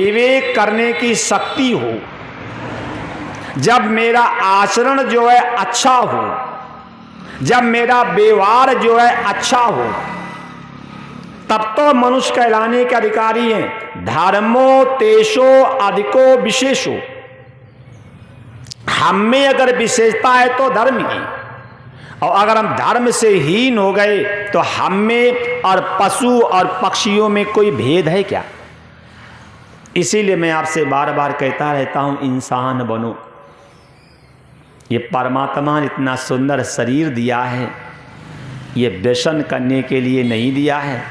विवेक करने की शक्ति हो, जब मेरा आचरण जो है अच्छा हो, जब मेरा व्यवहार जो है अच्छा हो, तब तो मनुष्य कहलाने के अधिकारी हैं। धर्मो तेषो अधिको विशेषो, हम में अगर विशेषता है तो धर्म की, और अगर हम धर्म से हीन हो गए तो हम में और पशु और पक्षियों में कोई भेद है क्या? इसीलिए मैं आपसे बार बार कहता रहता हूं, इंसान बनो। ये परमात्मा ने इतना सुंदर शरीर दिया है, ये व्यसन करने के लिए नहीं दिया है,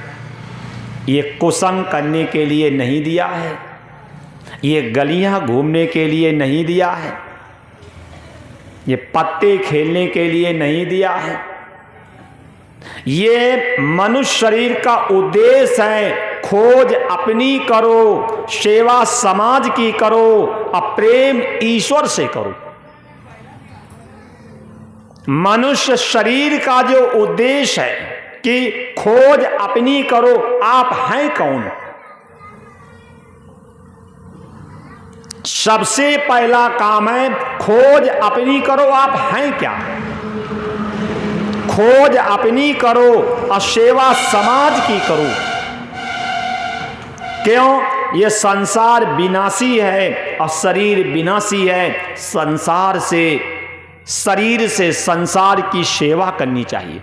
ये कुसंग करने के लिए नहीं दिया है, ये गलियां घूमने के लिए नहीं दिया है, ये पत्ते खेलने के लिए नहीं दिया है। ये मनुष्य शरीर का उद्देश्य है, खोज अपनी करो, सेवा समाज की करो और प्रेम ईश्वर से करो। मनुष्य शरीर का जो उद्देश्य है कि खोज अपनी करो, आप हैं कौन? सबसे पहला काम है खोज अपनी करो, आप हैं क्या? खोज अपनी करो और सेवा समाज की करो। क्यों? ये संसार विनाशी है और शरीर विनाशी है। संसार से, शरीर से संसार की सेवा करनी चाहिए।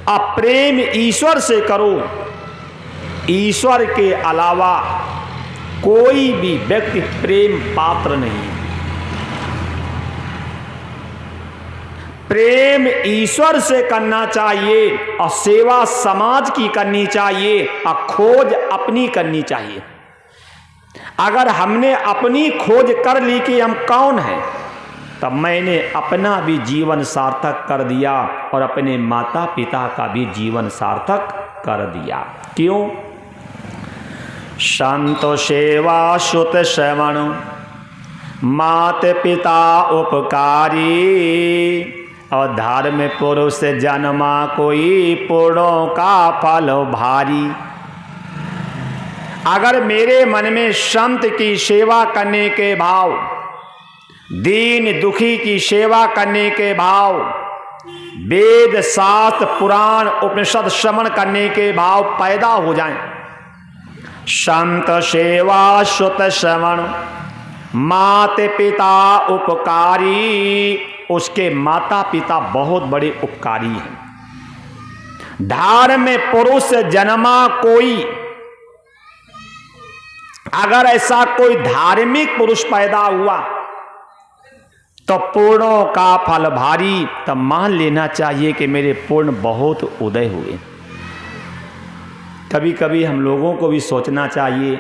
अब प्रेम ईश्वर से करो। ईश्वर के अलावा कोई भी व्यक्ति प्रेम पात्र नहीं। प्रेम ईश्वर से करना चाहिए और सेवा समाज की करनी चाहिए और खोज अपनी करनी चाहिए। अगर हमने अपनी खोज कर ली कि हम कौन हैं, तब मैंने अपना भी जीवन सार्थक कर दिया और अपने माता पिता का भी जीवन सार्थक कर दिया। क्यों? संत सेवा सुत श्रवण मात पिता उपकारी, और धर्म पुरुष जन्मा कोई पुण्यों का फल भारी। अगर मेरे मन में संत की सेवा करने के भाव, दीन दुखी की सेवा करने के भाव, वेद शास्त्र पुराण उपनिषद श्रवण करने के भाव पैदा हो जाएं, संत सेवा सुत श्रवण मात पिता उपकारी, उसके माता पिता बहुत बड़े उपकारी हैं। धर्म पुरुष जन्मा कोई, अगर ऐसा कोई धार्मिक पुरुष पैदा हुआ तो पुण्यों का फल भारी। तब मान लेना चाहिए कि मेरे पुण्य बहुत उदय हुए। कभी कभी हम लोगों को भी सोचना चाहिए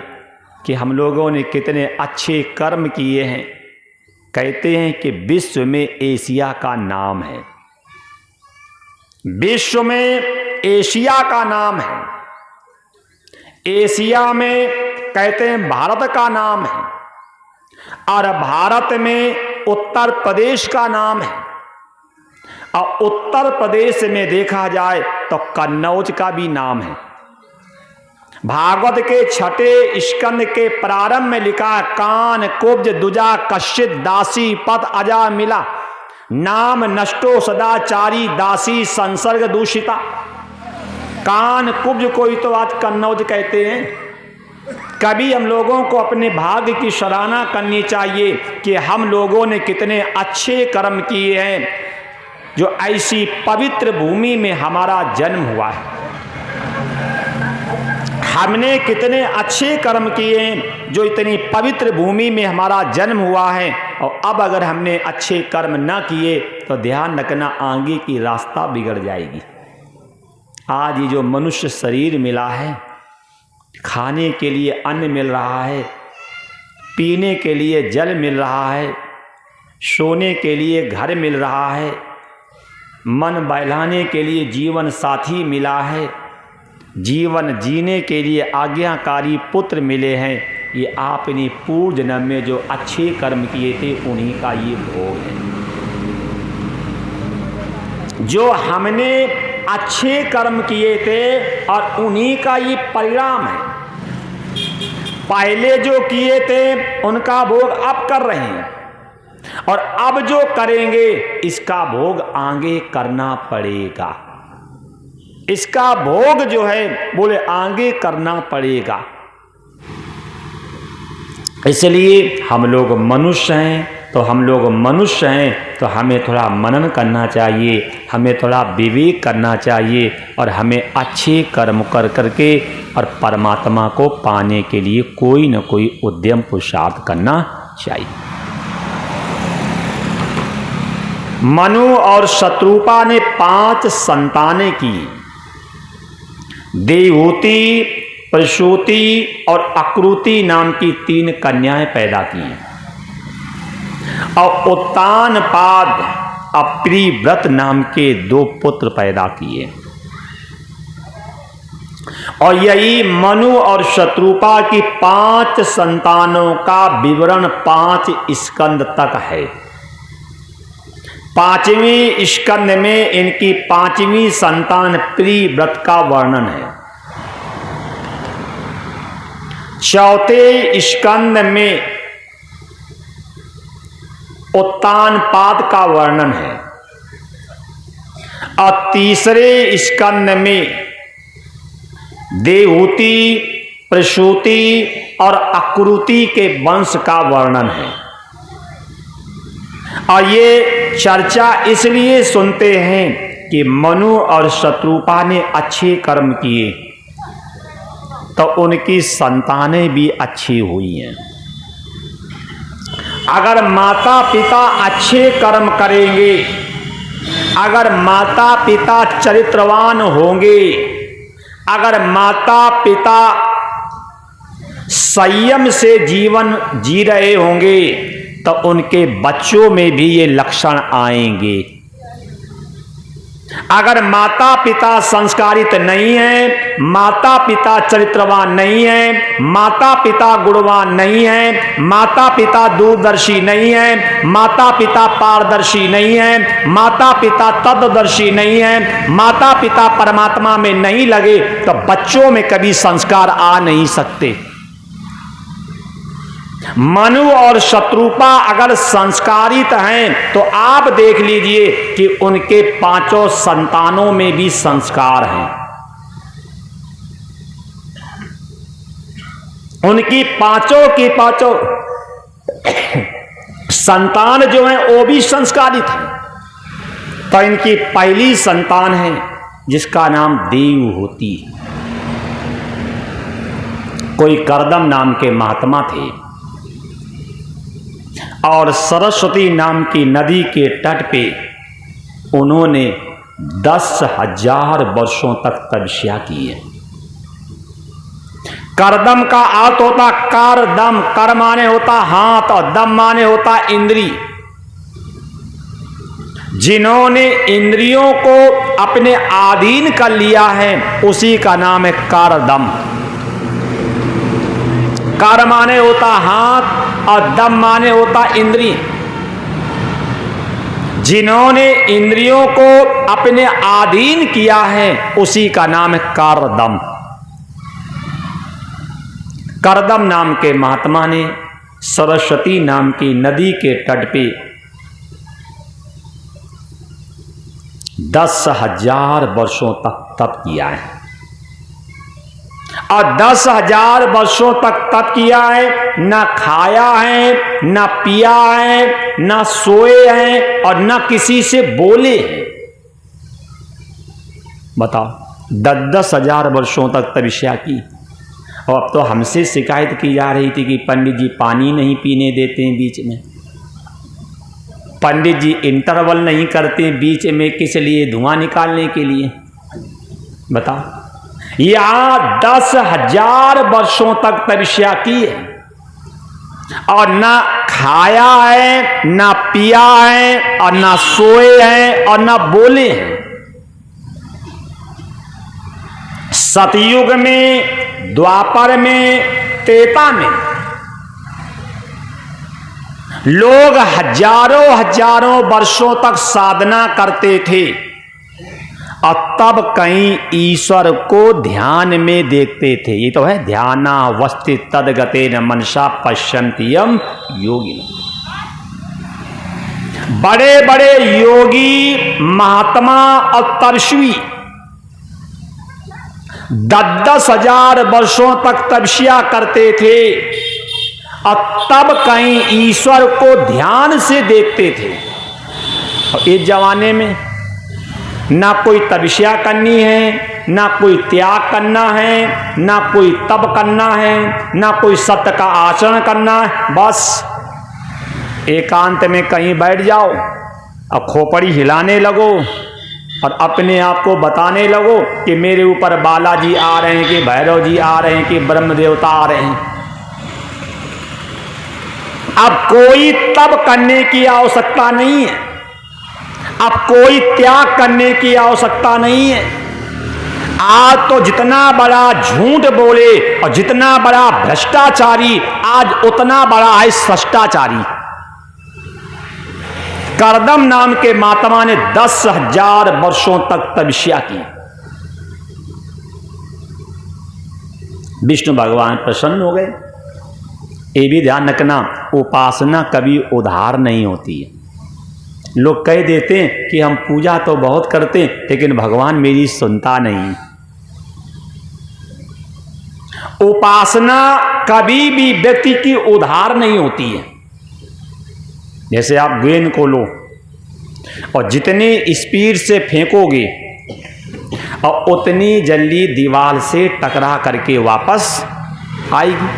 कि हम लोगों ने कितने अच्छे कर्म किए हैं। कहते हैं कि विश्व में एशिया का नाम है, विश्व में एशिया का नाम है। एशिया में कहते हैं भारत का नाम है, और भारत में उत्तर प्रदेश का नाम है, और उत्तर प्रदेश में देखा जाए तो कन्नौज का भी नाम है। भागवत के छठे स्कंद के प्रारंभ में लिखा है, कान कुब्ज दुजा कश्चित दासी पद अजा मिला, नाम नष्टो सदाचारी दासी संसर्ग दूषिता। कान कुब्ज कोई तो आज कन्नौज कहते हैं। कभी हम लोगों को अपने भाग्य की सराहना करनी चाहिए कि हम लोगों ने कितने अच्छे कर्म किए हैं, जो ऐसी पवित्र भूमि में हमारा जन्म हुआ है। हमने कितने अच्छे कर्म किए हैं, जो इतनी पवित्र भूमि में हमारा जन्म हुआ है। और अब अगर हमने अच्छे कर्म न किए तो ध्यान रखना, आगे की रास्ता बिगड़ जाएगी। आज ये जो मनुष्य शरीर मिला है, खाने के लिए अन्न मिल रहा है, पीने के लिए जल मिल रहा है, सोने के लिए घर मिल रहा है, मन बहलाने के लिए जीवन साथी मिला है, जीवन जीने के लिए आज्ञाकारी पुत्र मिले हैं। ये आपने पूर्व जन्म में जो अच्छे कर्म किए थे उन्हीं का ये भोग है। जो हमने अच्छे कर्म किए थे और उन्हीं का ये परिणाम है। पहले जो किए थे उनका भोग अब कर रहे हैं, और अब जो करेंगे इसका भोग आगे करना पड़ेगा। इसका भोग जो है बोले आगे करना पड़ेगा। इसलिए हम लोग मनुष्य हैं, तो हमें थोड़ा मनन करना चाहिए, हमें थोड़ा विवेक करना चाहिए, और हमें अच्छे कर्म कर करके और परमात्मा को पाने के लिए कोई न कोई उद्यम पुरुषार्थ करना चाहिए। मनु और शत्रुपा ने 5 संतानें की। देवहूति, प्रसूति और अकृति नाम की 3 कन्याएं पैदा की, और उत्तानपाद अप्रिव्रत नाम के 2 पुत्र पैदा किए। और यही मनु और शत्रुपा की 5 संतानों का विवरण 5 स्कंद तक है। 5वें स्कंद में इनकी 5वीं संतान प्रिव्रत का वर्णन है। 4थे स्कंद में उत्तानपाद का वर्णन है, और 3रे स्कंद में देवहूति, प्रसूति और अकृति के वंश का वर्णन है। और ये चर्चा इसलिए सुनते हैं कि मनु और शत्रुपा ने अच्छे कर्म किए तो उनकी संतानें भी अच्छी हुई हैं। अगर माता पिता अच्छे कर्म करेंगे, अगर माता पिता चरित्रवान होंगे, अगर माता पिता संयम से जीवन जी रहे होंगे, तो उनके बच्चों में भी ये लक्षण आएंगे। अगर माता पिता संस्कारित नहीं है, माता पिता चरित्रवान नहीं है, माता पिता गुणवान नहीं है, माता पिता दूरदर्शी नहीं है, माता पिता पारदर्शी नहीं है, माता पिता तत्वदर्शी नहीं है, माता पिता परमात्मा में नहीं लगे, तो बच्चों में कभी संस्कार आ नहीं सकते। मनु और शत्रुपा अगर संस्कारित हैं तो आप देख लीजिए कि उनके 5 संतानों में भी संस्कार हैं। उनकी 5 की 5 संतान जो हैं वो भी संस्कारित हैं। तो इनकी पहली संतान है जिसका नाम देवहूति। कोई कर्दम नाम के महात्मा थे और सरस्वती नाम की नदी के तट पे उन्होंने 10,000 वर्षों तक तपस्या की है। करदम का अर्थ होता कर दम, कर माने होता हाथ और दम माने होता इंद्री। जिन्होंने इंद्रियों को अपने अधीन कर लिया है उसी का नाम है करदम। कर माने होता हाथ और दम माने होता इंद्रिय। जिन्होंने इंद्रियों को अपने अधीन किया है उसी का नाम है करदम। करदम नाम के महात्मा ने सरस्वती नाम की नदी के तट पे 10,000 वर्षों तक तप किया है। और 10,000 वर्षों तक तप किया है, न खाया है, न पिया है, न सोए हैं और न किसी से बोले हैं। बताओ, 10,000 वर्षों तक तपस्या की। और अब तो हमसे शिकायत की जा रही थी कि पंडित जी पानी नहीं पीने देते हैं बीच में, पंडित जी इंटरवल नहीं करते बीच में, किस लिए? धुआं निकालने के लिए। बताओ, यहां 10,000 वर्षों तक तपस्या की है और ना खाया है, ना पिया है और ना सोए हैं और ना बोले हैं। सतयुग में, द्वापर में, त्रेता में लोग हजारों हजारों वर्षों तक साधना करते थे और तब कहीं ईश्वर को ध्यान में देखते थे। ये तो है ध्यानावस्थि तद्गतेन मनसा पश्यन्ति यम योगिनः। बड़े बड़े योगी महात्मा और तपस्वी 10,000 वर्षों तक तपस्या करते थे और तब कहीं ईश्वर को ध्यान से देखते थे। और इस जमाने में ना कोई तपस्या करनी है, ना कोई त्याग करना है, ना कोई तप करना है, ना कोई सत्य का आचरण करना है। बस एकांत में कहीं बैठ जाओ और खोपड़ी हिलाने लगो और अपने आप को बताने लगो कि मेरे ऊपर बालाजी आ रहे हैं, कि भैरव जी आ रहे हैं, कि ब्रह्म देवता आ रहे हैं। अब कोई तप करने की आवश्यकता नहीं है, अब कोई त्याग करने की आवश्यकता नहीं है। आज तो जितना बड़ा झूठ बोले और जितना बड़ा भ्रष्टाचारी, आज उतना बड़ा है भ्रष्टाचारी। करदम नाम के महात्मा ने 10,000 वर्षों तक तपस्या की। विष्णु भगवान प्रसन्न हो गए। ये भी ध्यान रखना, उपासना कभी उधार नहीं होती है। लोग कह देते हैं कि हम पूजा तो बहुत करते हैं लेकिन भगवान मेरी सुनता नहीं। उपासना कभी भी व्यक्ति की उधार नहीं होती है। जैसे आप गेंद को लो और जितनी स्पीड से फेंकोगे और उतनी जल्दी दीवार से टकरा करके वापस आएगी।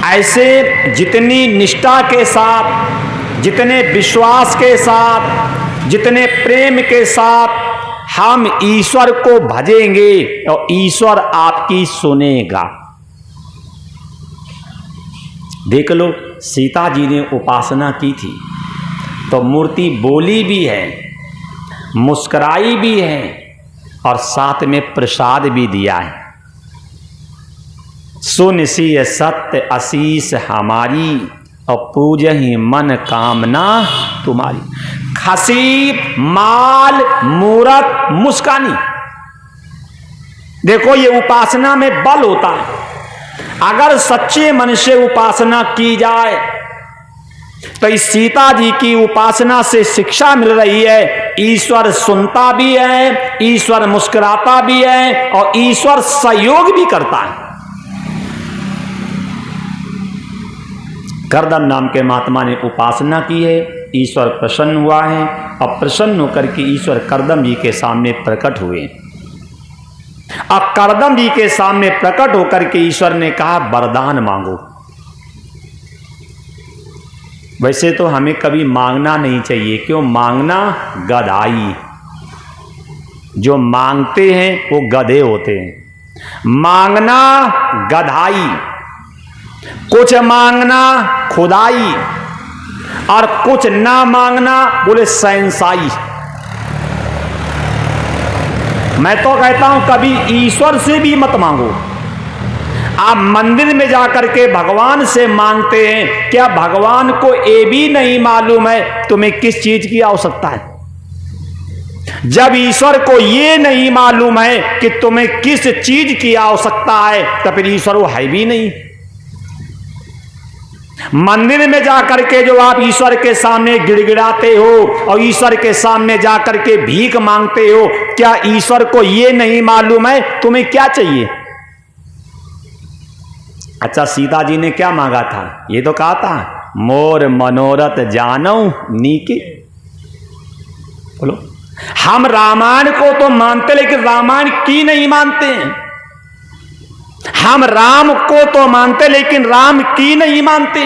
ऐसे जितनी निष्ठा के साथ, जितने विश्वास के साथ, जितने प्रेम के साथ हम ईश्वर को भजेंगे और ईश्वर आपकी सुनेगा। देख लो, सीता जी ने उपासना की थी तो मूर्ति बोली भी है, मुस्कुराई भी है और साथ में प्रसाद भी दिया है। सुन सिय सत्य आशीष हमारी और पूजहि मन कामना तुम्हारी। खसी माल मूरत मुस्कानी। देखो, ये उपासना में बल होता है। अगर सच्चे मन से उपासना की जाए तो इस सीता जी की उपासना से शिक्षा मिल रही है, ईश्वर सुनता भी है, ईश्वर मुस्कुराता भी है और ईश्वर सहयोग भी करता है। करदम नाम के महात्मा ने उपासना की है, ईश्वर प्रसन्न हुआ है और प्रसन्न होकर के ईश्वर करदम जी के सामने प्रकट हुए। अब करदम जी के सामने प्रकट होकर के ईश्वर ने कहा, वरदान मांगो। वैसे तो हमें कभी मांगना नहीं चाहिए, क्यों? मांगना गधाई। जो मांगते हैं वो गधे होते हैं। मांगना गधाई, कुछ मांगना खुदाई और कुछ ना मांगना बोले शहंशाई। मैं तो कहता हूं कभी ईश्वर से भी मत मांगो। आप मंदिर में जाकर के भगवान से मांगते हैं, क्या भगवान को ये भी नहीं मालूम है तुम्हें किस चीज की आवश्यकता है? जब ईश्वर को ये नहीं मालूम है कि तुम्हें किस चीज की आवश्यकता है तो फिर ईश्वर वो है भी नहीं। मंदिर में जाकर के जो आप ईश्वर के सामने गिड़गिड़ाते हो और ईश्वर के सामने जाकर के भीख मांगते हो, क्या ईश्वर को ये नहीं मालूम है तुम्हें क्या चाहिए? अच्छा, सीता जी ने क्या मांगा था? ये तो कहा था, मोर मनोरथ जानौ नीके। बोलो, हम रामायण को तो मानते लेकिन रामायण की नहीं मानते हैं। हम राम को तो मानते लेकिन राम की नहीं मानते।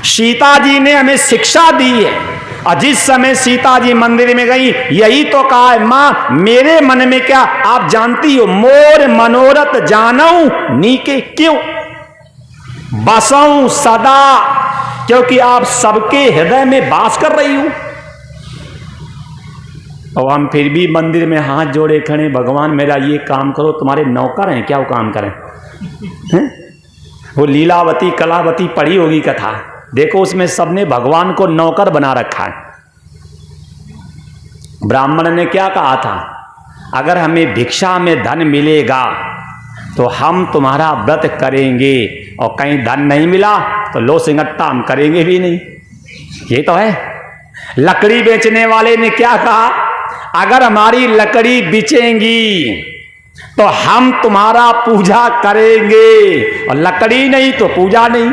सीता जी ने हमें शिक्षा दी है और जिस समय सीता जी मंदिर में गई यही तो कहा है, मां मेरे मन में क्या आप जानती हो? मोर मनोरथ जानौ नीके। क्यों? बसऊं सदा, क्योंकि आप सबके हृदय में वास कर रही हो। और हम फिर भी मंदिर में हाथ जोड़े खड़े, भगवान मेरा ये काम करो। तुम्हारे नौकर हैं क्या वो काम करें? वो लीलावती कलावती पढ़ी होगी कथा, देखो उसमें सबने भगवान को नौकर बना रखा है। ब्राह्मण ने क्या कहा था, अगर हमें भिक्षा में धन मिलेगा तो हम तुम्हारा व्रत करेंगे, और कहीं धन नहीं मिला तो लो सिंगट्टा हम करेंगे भी नहीं। ये तो है। लकड़ी बेचने वाले ने क्या कहा, अगर हमारी लकड़ी बेचेंगी तो हम तुम्हारा पूजा करेंगे, और लकड़ी नहीं तो पूजा नहीं।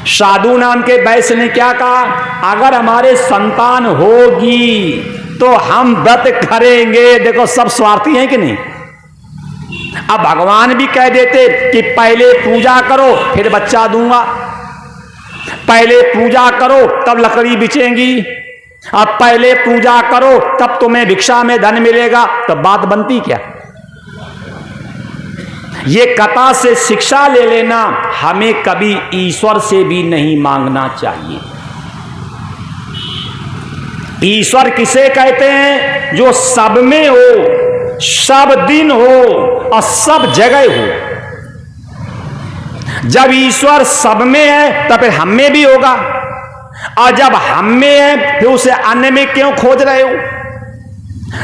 साधु नाम के वैश्य ने क्या कहा, अगर हमारे संतान होगी तो हम व्रत करेंगे। देखो सब स्वार्थी हैं कि नहीं। अब भगवान भी कह देते कि पहले पूजा करो फिर बच्चा दूंगा, पहले पूजा करो तब लकड़ी बिचेंगी, अब पहले पूजा करो तब तुम्हें भिक्षा में धन मिलेगा, तो बात बनती क्या। ये कथा से शिक्षा ले लेना, हमें कभी ईश्वर से भी नहीं मांगना चाहिए। ईश्वर किसे कहते हैं, जो सब में हो, सब दिन हो और सब जगह हो। जब ईश्वर सब में है तो फिर हम में भी होगा, और जब हम में है फिर उसे अन्य में क्यों खोज रहे हो।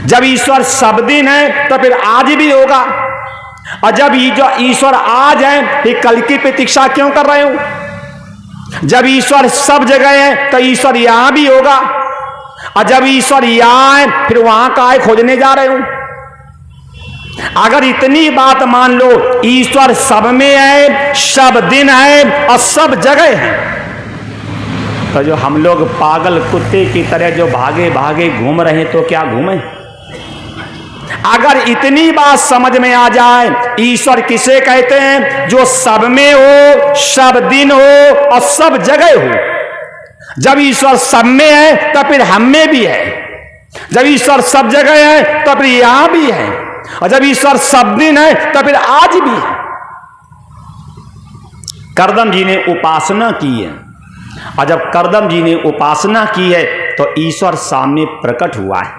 जब ईश्वर सब दिन है तो फिर आज भी होगा, और जब जो ईश्वर आज है फिर कल की प्रतीक्षा क्यों कर रहे हो। जब ईश्वर सब जगह है तो ईश्वर यहां भी होगा, और जब ईश्वर यहां है फिर वहां का खोजने जा रहे हो। अगर इतनी बात मान लो, ईश्वर सब में है, सब दिन है और सब जगह है, तो जो हम लोग पागल कुत्ते की तरह जो भागे भागे घूम रहे हैं तो क्या घूमें। अगर इतनी बात समझ में आ जाए, ईश्वर किसे कहते हैं, जो सब में हो, सब दिन हो और सब जगह हो। जब ईश्वर सब में है तो फिर हम में भी है, जब ईश्वर सब जगह है तो फिर यहां भी है, और जब ईश्वर सब दिन है तो फिर आज भी है। करदम जी ने उपासना की है, और जब करदम जी ने उपासना की है तो ईश्वर सामने प्रकट हुआ है।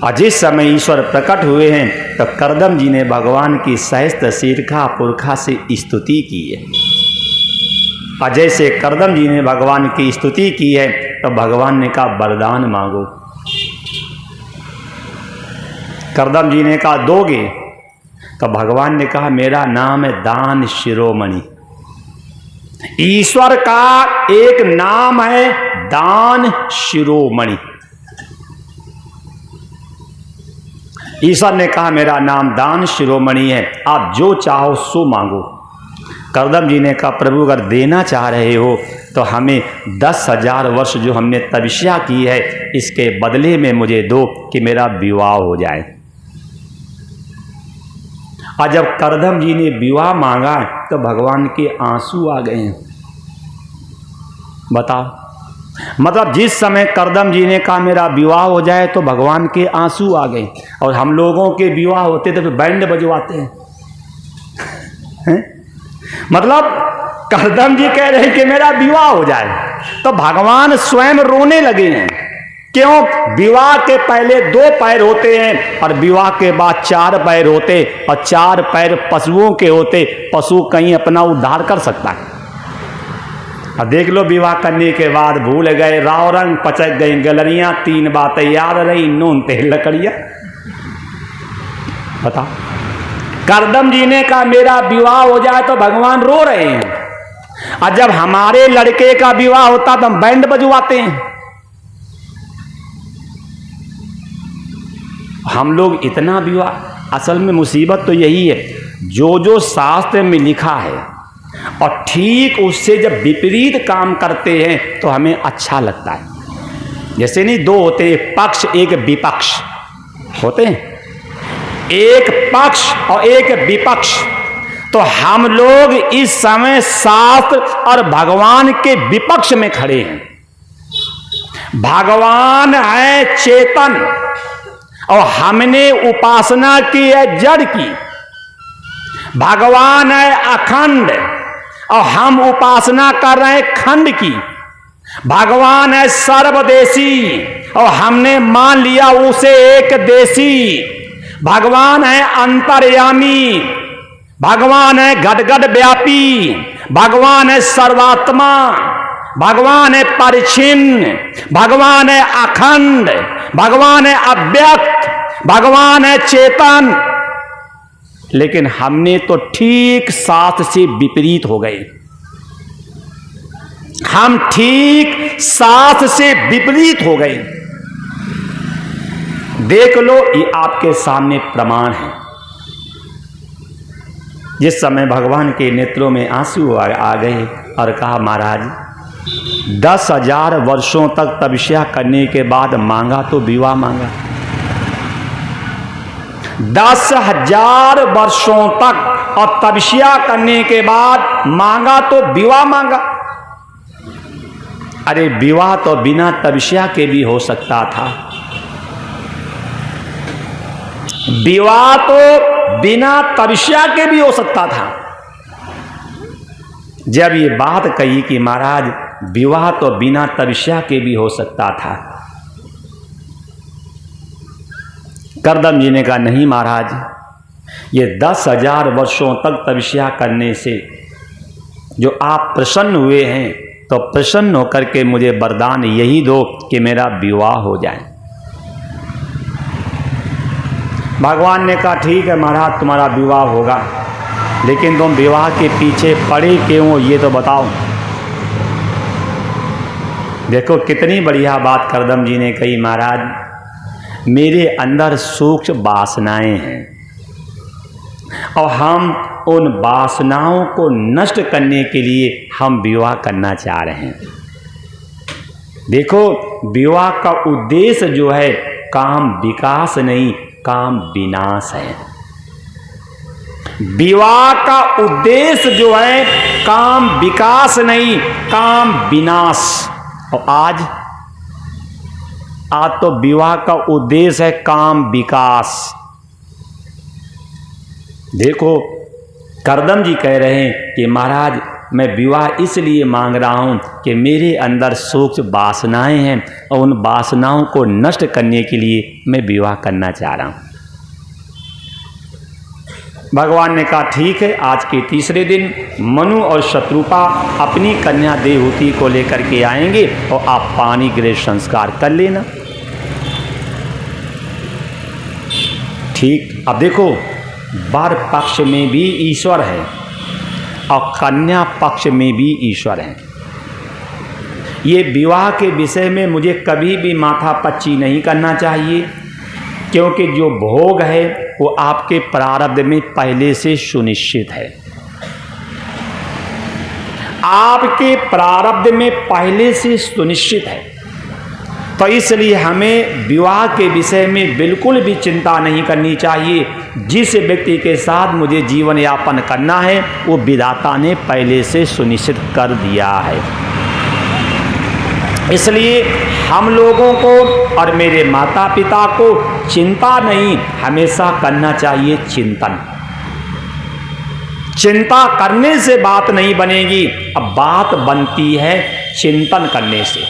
और जिस समय ईश्वर प्रकट हुए हैं तो करदम जी ने भगवान की सहस्त्र शीर्षा पुरखा से स्तुति की है। और जैसे करदम जी ने भगवान की स्तुति की है तो भगवान ने कहा वरदान मांगो। करदम जी ने कहा दोगे, तो भगवान ने कहा मेरा नाम है दान शिरोमणि। ईश्वर का एक नाम है दान शिरोमणि। ईश्वर ने कहा मेरा नाम दान शिरोमणि है, आप जो चाहो सो मांगो। करदम जी ने कहा प्रभु अगर देना चाह रहे हो तो हमें 10,000 वर्ष जो हमने तपस्या की है इसके बदले में मुझे दो कि मेरा विवाह हो जाए। और जब करदम जी ने विवाह मांगा तो भगवान के आंसू आ गए हैं। बताओ, मतलब जिस समय करदम जी ने कहा मेरा विवाह हो जाए तो भगवान के आंसू आ गए, और हम लोगों के विवाह होते तो फिर बैंड बजवाते हैं। मतलब करदम जी कह रहे हैं कि मेरा विवाह हो जाए, तो भगवान स्वयं रोने लगे हैं। क्यों? विवाह के पहले 2 पैर होते हैं और विवाह के बाद 4 पैर होते, और 4 पैर पशुओं के होते। पशु कहीं अपना उद्धार कर सकता है। और देख लो विवाह करने के बाद भूल गए राव रंग, पचक गई गलरियां, 3 बातें याद रही, नून तेल लकड़ियां। बता, करदम जी ने कहा मेरा विवाह हो जाए तो भगवान रो रहे हैं, और जब हमारे लड़के का विवाह होता तो हम बैंड बजवाते हैं। हम लोग इतना विवाह, असल में मुसीबत तो यही है, जो शास्त्र में लिखा है और ठीक उससे जब विपरीत काम करते हैं तो हमें अच्छा लगता है। जैसे नहीं 2 होते, एक पक्ष एक विपक्ष होते हैं, एक पक्ष और एक विपक्ष। तो हम लोग इस समय शास्त्र और भगवान के विपक्ष में खड़े हैं। भगवान है चेतन और हमने उपासना की है जड़ की। भगवान है अखंड और हम उपासना कर रहे हैं खंड की। भगवान है सर्वदेशी और हमने मान लिया उसे एक देशी। भगवान है अंतर्यामी, भगवान है घट घट व्यापी, भगवान है सर्वात्मा, भगवान है परिच्छिन्न, भगवान है अखंड, भगवान है अव्यक्त, भगवान है चेतन। लेकिन हमने तो ठीक शास्त्र से विपरीत हो गए। हम ठीक शास्त्र से विपरीत हो गए। देख लो, ये आपके सामने प्रमाण है। जिस समय भगवान के नेत्रों में आंसू आ गए और कहा, महाराज 10,000 वर्षों तक तपस्या करने के बाद मांगा तो विवाह मांगा। 10,000 वर्षों तक और तपस्या करने के बाद मांगा तो विवाह मांगा। अरे विवाह तो बिना तपस्या के भी हो सकता था। विवाह तो बिना तपस्या के भी हो सकता था। जब ये बात कही कि महाराज विवाह तो बिना तपस्या के भी हो सकता था, करदम जी ने कहा, नहीं महाराज, ये 10,000 वर्षों तक तपस्या करने से जो आप प्रसन्न हुए हैं, तो प्रसन्न होकर के मुझे वरदान यही दो कि मेरा विवाह हो जाए। भगवान ने कहा, ठीक है महाराज, तुम्हारा विवाह होगा, लेकिन तुम विवाह के पीछे पड़े क्यों, ये तो बताओ। देखो कितनी बढ़िया बात करदम जी ने कही, महाराज मेरे अंदर सूक्ष्म वासनाएं हैं और हम उन वासनाओं को नष्ट करने के लिए हम विवाह करना चाह रहे हैं। देखो, विवाह का उद्देश्य जो है काम विकास नहीं, काम विनाश है। विवाह का उद्देश्य जो है काम विकास नहीं, काम विनाश। और आज तो विवाह का उद्देश्य है काम विकास। देखो, करदम जी कह रहे हैं कि महाराज मैं विवाह इसलिए मांग रहा हूं कि मेरे अंदर सूक्ष्म वासनाएं हैं और उन वासनाओं को नष्ट करने के लिए मैं विवाह करना चाह रहा हूं। भगवान ने कहा, ठीक है, आज के तीसरे दिन मनु और शत्रुपा अपनी कन्या देवहूति को लेकर के आएंगे और आप पानी ग्रह संस्कार कर लेना। ठीक। अब देखो, वर पक्ष में भी ईश्वर है और कन्या पक्ष में भी ईश्वर है। ये विवाह के विषय में मुझे कभी भी माथा पच्ची नहीं करना चाहिए, क्योंकि जो भोग है वो आपके प्रारब्ध में पहले से सुनिश्चित है। आपके प्रारब्ध में पहले से सुनिश्चित है, तो इसलिए हमें विवाह के विषय में बिल्कुल भी चिंता नहीं करनी चाहिए। जिस व्यक्ति के साथ मुझे जीवन यापन करना है वो विधाता ने पहले से सुनिश्चित कर दिया है। इसलिए हम लोगों को और मेरे माता पिता को चिंता नहीं, हमेशा करना चाहिए चिंतन। चिंता करने से बात नहीं बनेगी, अब बात बनती है चिंतन करने से।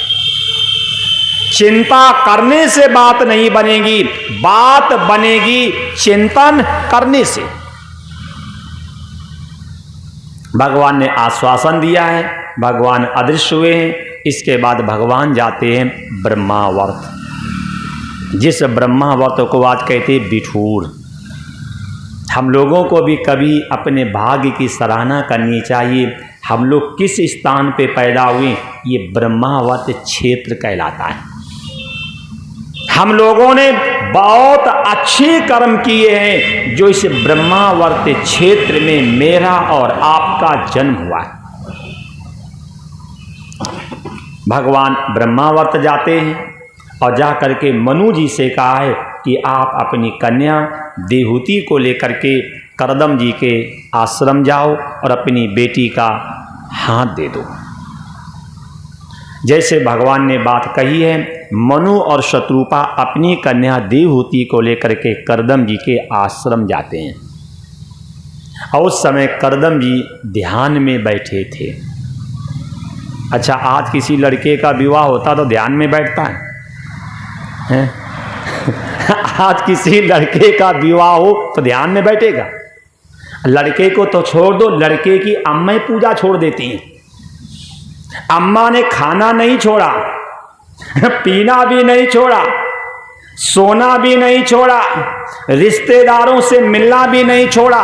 चिंता करने से बात नहीं बनेगी, बात बनेगी चिंतन करने से। भगवान ने आश्वासन दिया है, भगवान अदृश्य हुए हैं। इसके बाद भगवान जाते हैं ब्रह्मावर्त, जिस ब्रह्मावर्त को आज कहते हैं बिठूर। हम लोगों को भी कभी अपने भाग्य की सराहना करनी चाहिए। हम लोग किस स्थान पे पैदा हुए, ये ब्रह्मावर्त क्षेत्र कहलाता है। हम लोगों ने बहुत अच्छे कर्म किए हैं जो इस ब्रह्मावर्त क्षेत्र में मेरा और आपका जन्म हुआ है। भगवान ब्रह्मावर्त जाते हैं और जा करके मनु जी से कहा है कि आप अपनी कन्या देवहूति को लेकर के करदम जी के आश्रम जाओ और अपनी बेटी का हाथ दे दो। जैसे भगवान ने बात कही है, मनु और शत्रुपा अपनी कन्या देवहूति को लेकर के करदम जी के आश्रम जाते हैं और उस समय करदम जी ध्यान में बैठे थे। अच्छा, आज किसी लड़के का विवाह होता तो ध्यान में बैठता है? आज किसी लड़के का विवाह हो तो ध्यान में बैठेगा? लड़के को तो छोड़ दो, लड़के की अम्मा पूजा छोड़ देती हैं। अम्मा ने खाना नहीं छोड़ा, पीना भी नहीं छोड़ा, सोना भी नहीं छोड़ा, रिश्तेदारों से मिलना भी नहीं छोड़ा,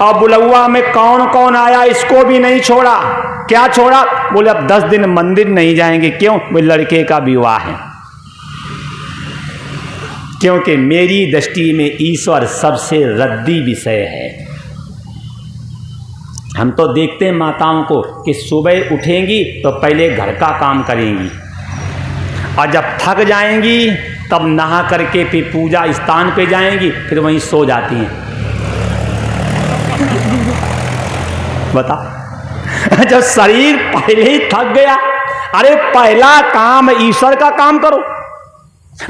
और बुलौआ में कौन कौन आया इसको भी नहीं छोड़ा। क्या छोड़ा? बोले अब 10 दिन मंदिर नहीं जाएंगे। क्यों? वो लड़के का विवाह है। क्योंकि मेरी दृष्टि में ईश्वर सबसे रद्दी विषय है। हम तो देखते हैं माताओं को कि सुबह उठेंगी तो पहले घर का काम करेंगी, और जब थक जाएंगी तब नहा करके फिर पूजा स्थान पे जाएंगी, फिर वहीं सो जाती हैं। बता, जब शरीर पहले ही थक गया, अरे पहला काम ईश्वर का काम करो।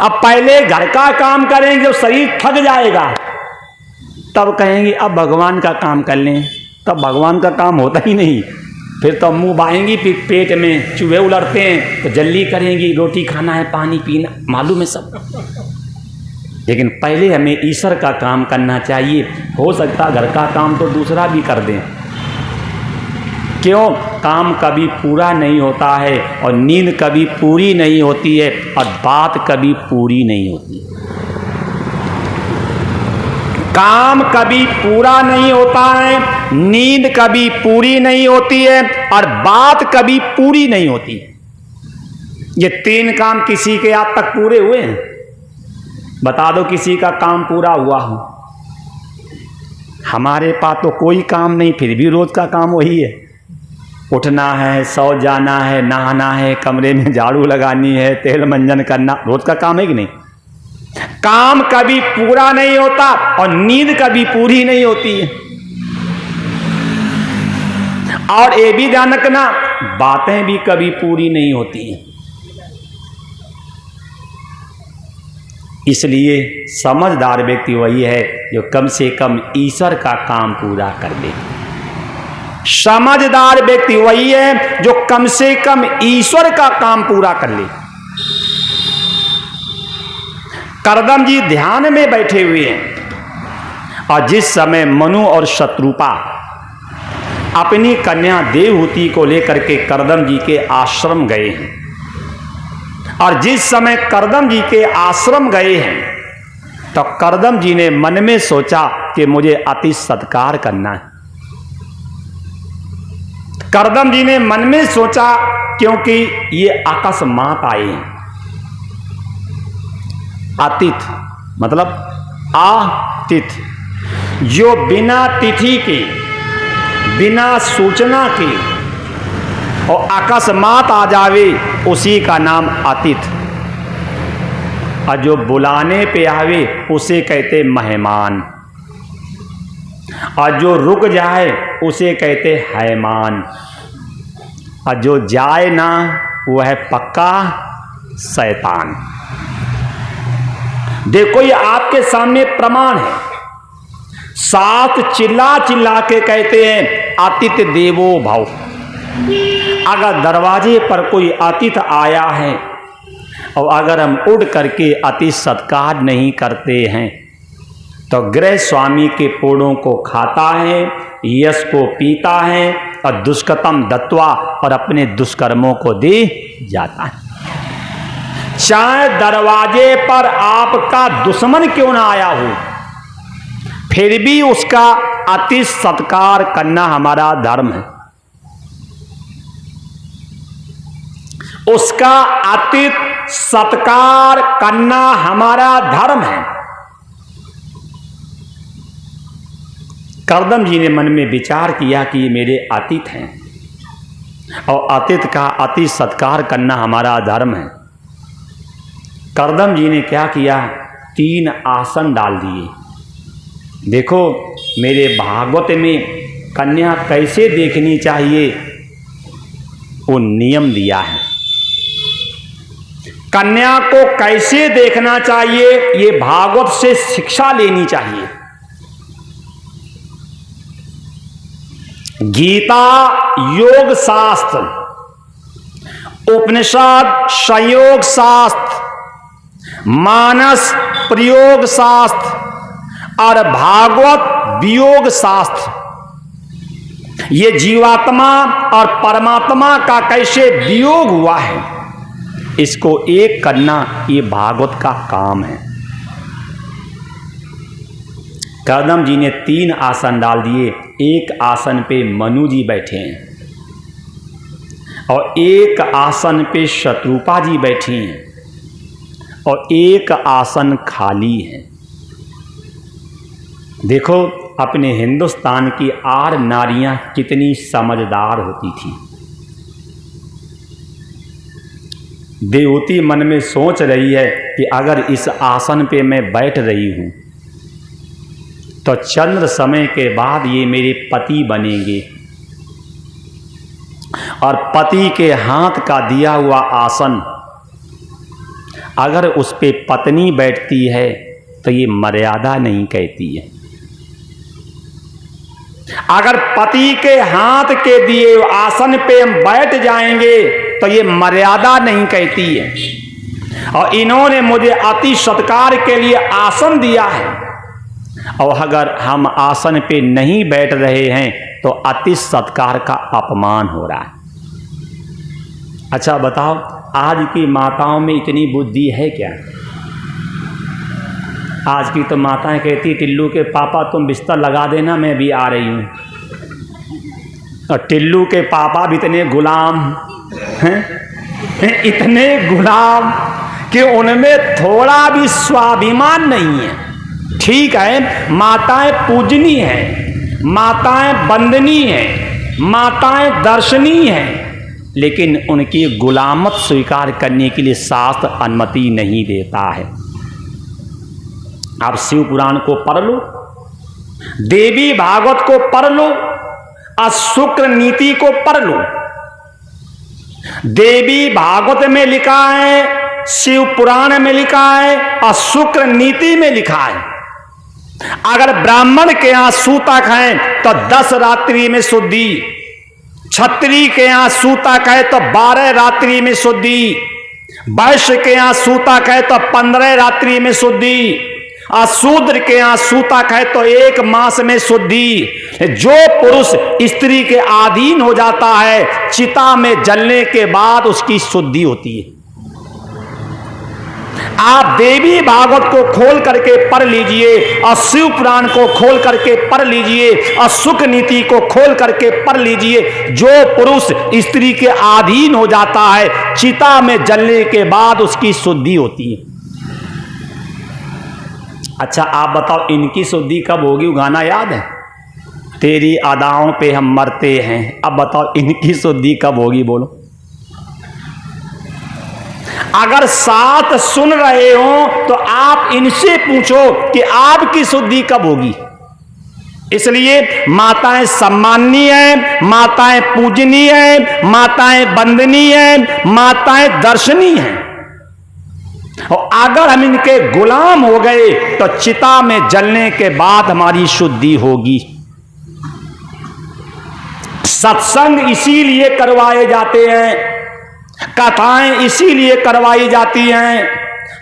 अब पहले घर का काम करेंगे, जब शरीर थक जाएगा तब कहेंगे अब भगवान का काम कर लें। तब भगवान का काम होता ही नहीं। फिर तो मुंह बाएंगी, फिर पेट में चूहे उलटते हैं तो जल्दी करेंगी, रोटी खाना है, पानी पीना, मालूम है सब। लेकिन पहले हमें ईश्वर का काम करना चाहिए। हो सकता घर का काम तो दूसरा भी कर दें। क्यों? काम कभी पूरा नहीं होता है, और नींद कभी पूरी नहीं होती है, और बात कभी पूरी नहीं होती। काम कभी पूरा नहीं होता है, नींद कभी पूरी नहीं होती है, और बात कभी पूरी नहीं होती। ये 3 काम किसी के आज तक पूरे हुए हैं? बता दो किसी का काम पूरा हुआ हो। हमारे पास तो कोई काम नहीं, फिर भी रोज का काम वही है। उठना है, सो जाना है, नहाना है, कमरे में झाड़ू लगानी है, तेल मंजन करना, रोज का काम है कि नहीं? काम कभी पूरा नहीं होता, और नींद कभी पूरी नहीं होती है। और ये भी ध्यान रखना, बातें भी कभी पूरी नहीं होती हैं। इसलिए समझदार व्यक्ति वही है जो कम से कम ईश्वर का काम पूरा कर ले। समझदार व्यक्ति वही है जो कम से कम ईश्वर का काम पूरा कर ले। करदम जी ध्यान में बैठे हुए हैं, और जिस समय मनु और शत्रुपा अपनी कन्या देवहूति को लेकर के करदम जी के आश्रम गए हैं, और जिस समय करदम जी के आश्रम गए हैं तो करदम जी ने मन में सोचा कि मुझे अति सत्कार करना है। करदम जी ने मन में सोचा, क्योंकि ये अकस्मात आए हैं। अतिथि मतलब आतिथ्य, जो बिना तिथि के, बिना सूचना के और अकस्मात आ जावे, उसी का नाम अतिथि। और जो बुलाने पे आवे उसे कहते मेहमान, और जो रुक जाए उसे कहते हैमान, और जो जाए ना वो है पक्का शैतान। देखो ये आपके सामने प्रमाण है। सात चिल्ला चिल्ला के कहते हैं आतिथ्य देवो भव। अगर दरवाजे पर कोई आतिथ्य आया है और अगर हम उड़ करके अति सत्कार नहीं करते हैं तो गृह स्वामी के पोड़ों को खाता है, यश को पीता है, और दुष्कर्म दत्वा और अपने दुष्कर्मों को दे जाता है। चाहे दरवाजे पर आपका दुश्मन क्यों ना आया हो, फिर भी उसका अति सत्कार करना हमारा धर्म है। उसका अति सत्कार करना हमारा धर्म है। करदम जी ने मन में विचार किया कि ये मेरे अतिथि हैं और अतिथि का अति सत्कार करना हमारा धर्म है। करदम जी ने क्या किया, 3 आसन डाल दिए। देखो मेरे भागवत में कन्या कैसे देखनी चाहिए वो नियम दिया है। कन्या को कैसे देखना चाहिए ये भागवत से शिक्षा लेनी चाहिए। गीता योग शास्त्र, उपनिषद संयोग शास्त्र, मानस प्रयोग शास्त्र और भागवत वियोग शास्त्र, ये जीवात्मा और परमात्मा का कैसे वियोग हुआ है, इसको एक करना ये भागवत का काम है। कदम जी ने 3 आसन डाल दिए। एक आसन पे मनु जी बैठे हैं और एक आसन पे शत्रुपा जी बैठी हैं और एक आसन खाली है। देखो अपने हिंदुस्तान की 8 नारियां कितनी समझदार होती थी। देवती मन में सोच रही है कि अगर इस आसन पे मैं बैठ रही हूं तो चंद्र समय के बाद ये मेरे पति बनेंगे और पति के हाथ का दिया हुआ आसन अगर उस पे पत्नी बैठती है तो ये मर्यादा नहीं कहती है। अगर पति के हाथ के दिए आसन पे हम बैठ जाएंगे तो ये मर्यादा नहीं कहती है। और इन्होंने मुझे अति सत्कार के लिए आसन दिया है और अगर हम आसन पे नहीं बैठ रहे हैं तो अति सत्कार का अपमान हो रहा है। अच्छा बताओ, आज की माताओं में इतनी बुद्धि है क्या? आज की तो माताएं कहती टिल्लू के पापा तुम बिस्तर लगा देना, मैं भी आ रही हूँ। और टिल्लू के पापा भी इतने गुलाम हैं, इतने गुलाम कि उनमें थोड़ा भी स्वाभिमान नहीं है। ठीक है, माताएं पूजनीय हैं, माताएं वंदनीय हैं, माताएं दर्शनीय हैं, लेकिन उनकी गुलामत स्वीकार करने के लिए शास्त्र अनुमति नहीं देता है। आप शिव पुराण को पढ़ लो, देवी भागवत को पढ़ लो और शुक्र नीति को पढ़ लो। देवी भागवत में लिखा है, शिव पुराण में लिखा है और शुक्र नीति में लिखा है, अगर ब्राह्मण के यहां सूतक है तो 10 रात्रि में शुद्धि, क्षत्रिय के यहां सूतक है तो 12 रात्रि में शुद्धि, वैश्य के यहां सूतक है तो 15 रात्रि में शुद्धि, और शूद्र के यहां सूतक है तो 1 मास में शुद्धि। जो पुरुष स्त्री के अधीन हो जाता है चिता में जलने के बाद उसकी शुद्धि होती है। आप देवी भागवत को खोल करके पढ़ लीजिए और शिव पुराण को खोल करके पढ़ लीजिए और शुक्र नीति को खोल करके पढ़ लीजिए। जो पुरुष स्त्री के अधीन हो जाता है चिता में जलने के बाद उसकी शुद्धि होती है। अच्छा आप बताओ, इनकी शुद्धि कब होगी? वो गाना याद है, तेरी अदाओं पे हम मरते हैं। अब बताओ इनकी शुद्धि कब होगी? बोलो। अगर साथ सुन रहे हो तो आप इनसे पूछो कि आपकी शुद्धि कब होगी। इसलिए माताएं सम्माननीय है, माताएं पूजनीय है, माताएं वंदनीय है, माताएं दर्शनीय है। और अगर हम इनके गुलाम हो गए तो चिता में जलने के बाद हमारी शुद्धि होगी। सत्संग इसीलिए करवाए जाते हैं, कथाएं इसीलिए करवाई जाती हैं,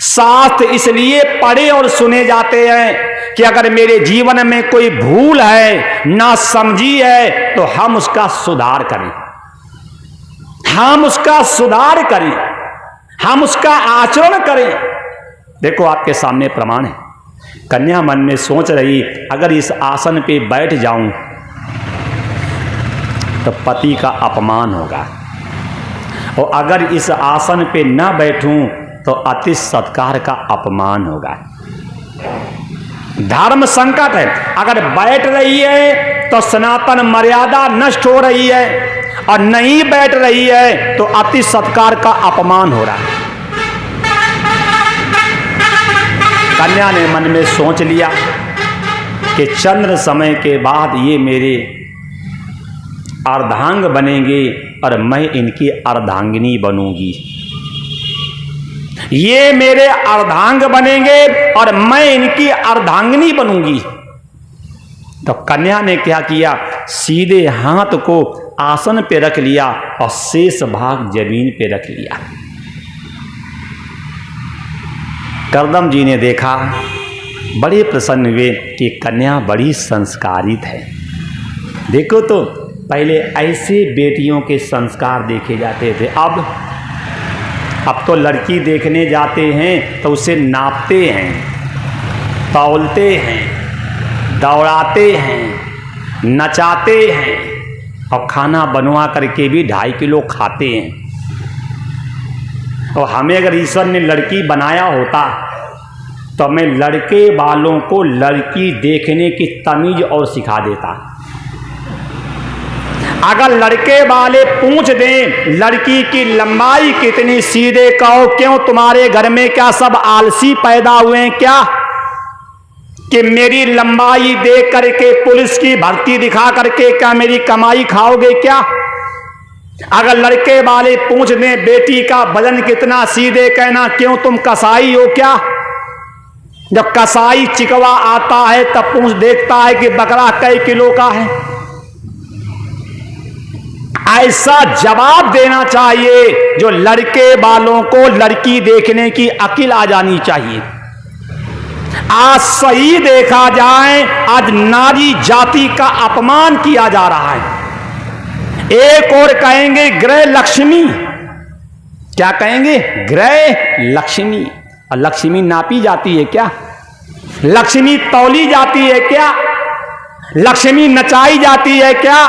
शास्त्र इसलिए पढ़े और सुने जाते हैं कि अगर मेरे जीवन में कोई भूल है, ना समझी है, तो हम उसका सुधार करें, हम उसका सुधार करें, हम उसका आचरण करें। देखो आपके सामने प्रमाण है। कन्या मन में सोच रही, अगर इस आसन पे बैठ जाऊं तो पति का अपमान होगा, और अगर इस आसन पे न बैठूं तो अति सत्कार का अपमान होगा। धर्म संकट है। अगर बैठ रही है तो सनातन मर्यादा नष्ट हो रही है, और नहीं बैठ रही है तो अति सत्कार का अपमान हो रहा है। कन्या ने मन में सोच लिया कि चंद्र समय के बाद ये मेरे अर्धांग बनेंगे और मैं इनकी अर्धांगिनी बनूंगी। ये मेरे अर्धांग बनेंगे और मैं इनकी अर्धांगिनी बनूंगी। तो कन्या ने क्या किया, सीधे हाथ को आसन पे रख लिया और शेष भाग जमीन पे रख लिया। करदम जी ने देखा, बड़े प्रसन्न हुए कि कन्या बड़ी संस्कारित है। देखो तो पहले ऐसे बेटियों के संस्कार देखे जाते थे। अब तो लड़की देखने जाते हैं तो उसे नापते हैं, तौलते हैं, दौड़ाते हैं, नचाते हैं और खाना बनवा करके भी 2.5 किलो खाते हैं। और हमें अगर ईश्वर ने लड़की बनाया होता तो मैं लड़के वालों को लड़की देखने की तमीज और सिखा देता। अगर लड़के वाले पूछ दें लड़की की लंबाई कितनी, सीधे कहो क्यों तुम्हारे घर में क्या सब आलसी पैदा हुए हैं क्या, कि मेरी लंबाई देख करके पुलिस की भर्ती दिखा करके क्या मेरी कमाई खाओगे क्या। अगर लड़के वाले पूछ दें बेटी का वजन कितना, सीधे कहना क्यों तुम कसाई हो क्या। जब कसाई चिकवा आता है तब पूछ देखता है कि बकरा कई किलो का है। ऐसा जवाब देना चाहिए जो लड़के वालों को लड़की देखने की अकिल आ जानी चाहिए। आज सही देखा जाए, आज नारी जाति का अपमान किया जा रहा है। एक और कहेंगे गृह लक्ष्मी, क्या कहेंगे, गृह लक्ष्मी। और लक्ष्मी नापी जाती है क्या, लक्ष्मी तौली जाती है क्या, लक्ष्मी नचाई जाती है क्या,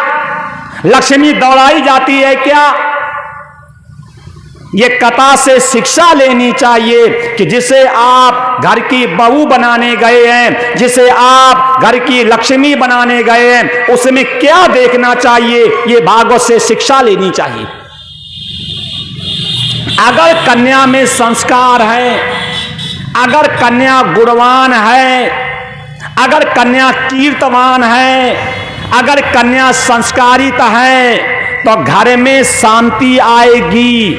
लक्ष्मी दौड़ाई जाती है क्या। ये कथा से शिक्षा लेनी चाहिए कि जिसे आप घर की बहू बनाने गए हैं, जिसे आप घर की लक्ष्मी बनाने गए हैं, उसमें क्या देखना चाहिए, ये भागवत से शिक्षा लेनी चाहिए। अगर कन्या में संस्कार है, अगर कन्या गुणवान है, अगर कन्या कीर्तवान है, अगर कन्या संस्कारित है तो घर में शांति आएगी।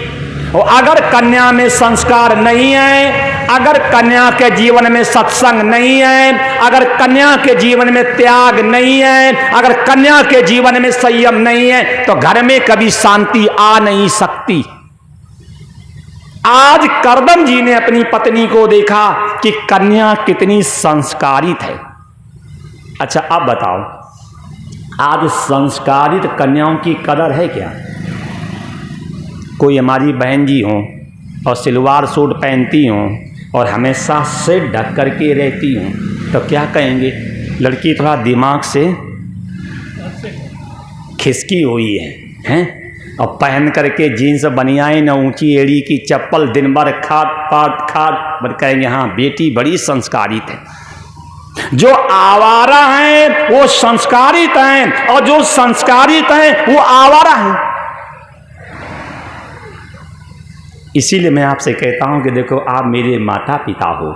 और अगर कन्या में संस्कार नहीं है, अगर कन्या के जीवन में सत्संग नहीं है, अगर कन्या के जीवन में त्याग नहीं है, अगर कन्या के जीवन में संयम नहीं है, तो घर में कभी शांति आ नहीं सकती। आज करदम जी ने अपनी पत्नी को देखा कि कन्या कितनी संस्कारित है। अच्छा अब बताओ, आज संस्कारित कन्याओं की कदर है क्या। कोई हमारी बहन जी हों और सलवार सूट पहनती हों और हमेशा सिर ढक करके रहती हों तो क्या कहेंगे, लड़की थोड़ा दिमाग से खिसकी हुई है, हैं? और पहन करके जीन्स बनियान न ऊंची एड़ी की चप्पल दिन भर खाट कहेंगे हाँ बेटी बड़ी संस्कारित है। जो आवारा हैं वो संस्कारित हैं और जो संस्कारित हैं वो आवारा हैं। इसीलिए मैं आपसे कहता हूं कि देखो आप मेरे माता पिता हो,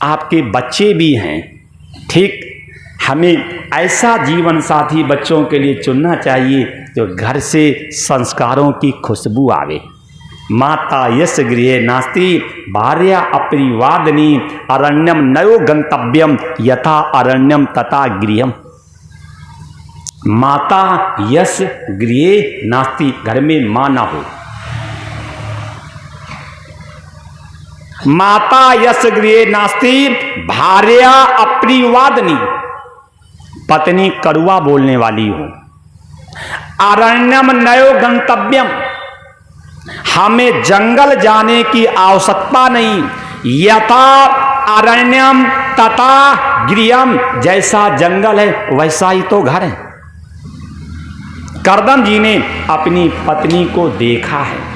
आपके बच्चे भी हैं, ठीक। हमें ऐसा जीवन साथी बच्चों के लिए चुनना चाहिए जो घर से संस्कारों की खुशबू आवे। माता यस गृहे नास्ति भार्या अप्रिवादनी अरण्यम नयो गंतव्यम यथा अरण्यम तथा गृहम। माता यस गृहे नास्ति, घर में मां ना हो। माता यस गृहे नास्ति भार्या अप्रिवादनी, पत्नी कड़वा बोलने वाली हो। अरण्यम नयो गंतव्यम, हमें जंगल जाने की आवश्यकता नहीं। यथा अरण्यम तथा गृहम, जैसा जंगल है वैसा ही तो घर है। करदम जी ने अपनी पत्नी को देखा है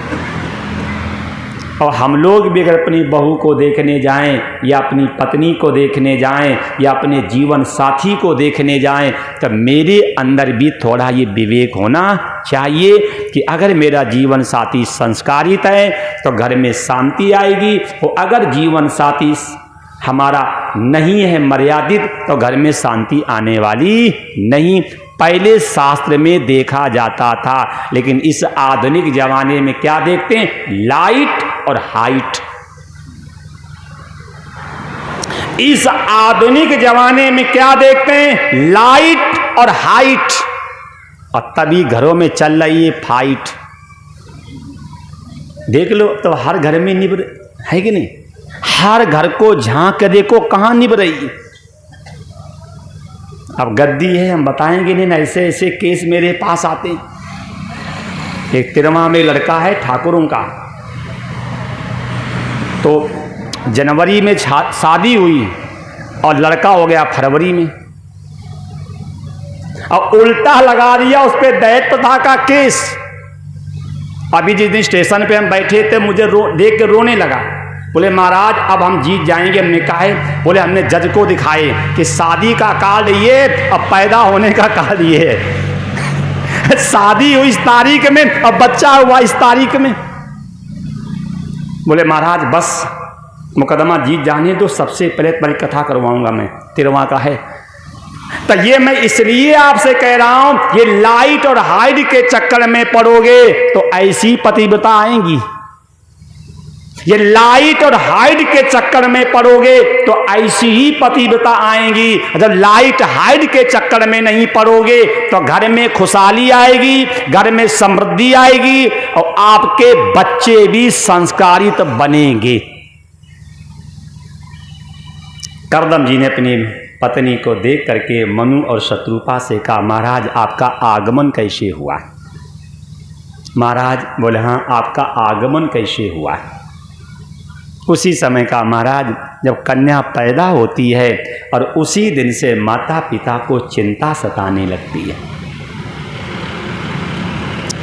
और हम लोग भी अगर अपनी बहू को देखने जाएं या अपनी पत्नी को देखने जाएं या अपने जीवन साथी को देखने जाएं तो मेरे अंदर भी थोड़ा ये विवेक होना चाहिए कि अगर मेरा जीवन साथी संस्कारित है तो घर में शांति आएगी, और अगर जीवन साथी हमारा नहीं है मर्यादित तो घर में शांति आने वाली नहीं। पहले शास्त्र में देखा जाता था, लेकिन इस आधुनिक जमाने में क्या देखते हैं, लाइट और हाइट। इस आधुनिक जमाने में क्या देखते हैं, लाइट और हाइट, और तभी घरों में चल रही है फाइट। देख लो तो हर घर में निभ है कि नहीं, हर घर को झांक के देखो कहां निभ रही। अब गद्दी है, हम बताएंगे नहीं, ऐसे ऐसे केस मेरे पास आते हैं। एक तिरवा में लड़का है ठाकुरों का, तो जनवरी में शादी हुई और लड़का हो गया फरवरी में, और उल्टा लगा दिया उस पर दहेज प्रथा का केस। अभी जिस दिन स्टेशन पे हम बैठे थे, मुझे देख के रोने लगा। बोले महाराज अब हम जीत जाएंगे। हमने कहा है, बोले हमने जज को दिखाए कि शादी का कार्ड ये, अब पैदा होने का कार्ड ये शादी हुई इस तारीख में, अब बच्चा हुआ इस तारीख में। बोले महाराज बस मुकदमा जीत जाने दो, सबसे पहले परिकथा करवाऊंगा मैं, तिरवा का है। तो ये मैं इसलिए आपसे कह रहा हूं, ये लाइट और हाइड के चक्कर में पड़ोगे तो ऐसी पतिव्रता आएंगी। ये लाइट और हाइड के चक्कर में पड़ोगे तो ऐसी ही पतिव्रता आएंगी। जब लाइट हाइड के चक्कर में नहीं पड़ोगे तो घर में खुशहाली आएगी, घर में समृद्धि आएगी और आपके बच्चे भी संस्कारित बनेंगे। करदम जी ने अपनी पत्नी को देख करके मनु और शत्रुपा से कहा, महाराज आपका आगमन कैसे हुआ? महाराज बोले हाँ, आपका आगमन कैसे हुआ? उसी समय का महाराज जब कन्या पैदा होती है और उसी दिन से माता पिता को चिंता सताने लगती है।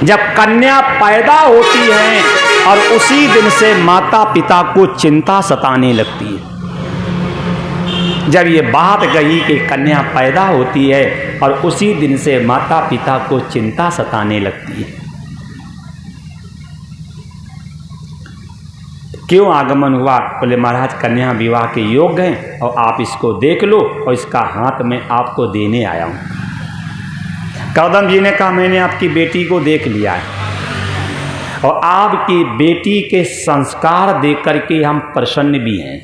जब कन्या पैदा होती है और उसी दिन से माता पिता को चिंता सताने लगती है। जब ये बात गई कि कन्या पैदा होती है और उसी दिन से माता पिता को चिंता सताने लगती है। क्यों आगमन हुआ? बोले महाराज कन्या विवाह के योग्य हैं और आप इसको देख लो और इसका हाथ में आपको देने आया हूँ। करदम जी ने कहा मैंने आपकी बेटी को देख लिया है और आपकी बेटी के संस्कार देख करके हम प्रसन्न भी हैं।